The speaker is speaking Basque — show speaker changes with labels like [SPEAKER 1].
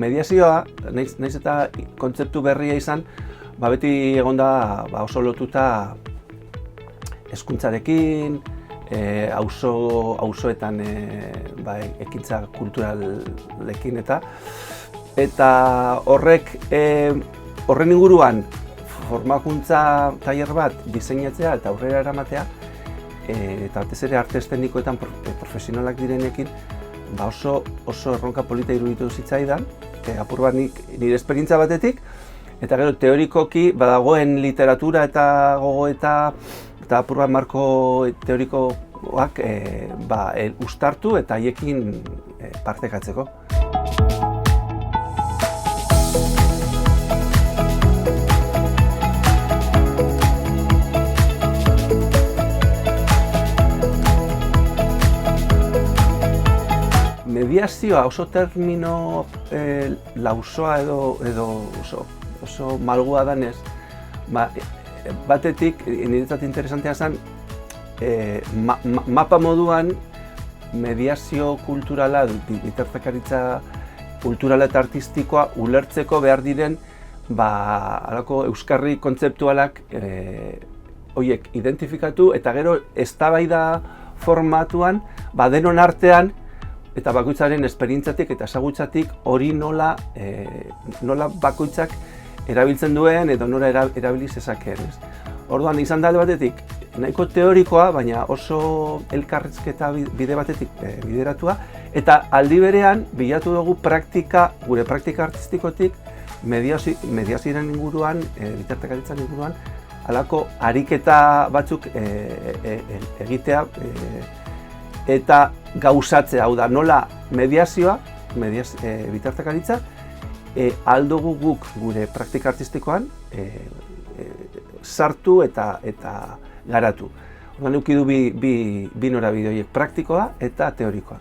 [SPEAKER 1] mediazioa, nahiz eta kontzeptu berria izan, beti egonda oso lotuta hezkuntzarekin, auzoetan ekintza kulturalekin eta horren inguruan formakuntza tailer bat diseinatzea eta aurrera eramatea eta batez ere arte eszenikoetan profesionalak direnekin oso erronka polita iruditu zitzaidan, apur bat nire esperientzia batetik, eta gero teorikoki badagoen literatura eta gogoeta eta apur bat marko teorikoak uztartu eta haiekin partekatzeko. Mediazioa oso termino lausoa edo oso malgua danez, batetik niretzat interesantea zen mapa moduan mediazio kulturala, bitartekaritza kulturala eta artistikoa ulertzeko behar diren halako euskarri kontzeptualak horiek identifikatu eta gero eztabaida formatuan denon artean eta bakoitzaren esperientzatik eta ezagutzatik hori nola bakoitzak erabiltzen duen edo nola erabili zezakeen. Orduan izan da alde batetik nahiko teorikoa, baina oso elkarrizketa bide batetik bideratua eta aldi berean bilatu dugu gure praktika artistikotik mediazioaren inguruan, bitartekaritzaren inguruan halako ariketa batzuk egitea eta gauzatzea, hau da, nola mediazioa, bitartekaritza, aldugu guk gure praktika artistikoan sartu eta garatu. Orduan eduki du bi norabide horiek, praktikoa eta teorikoa.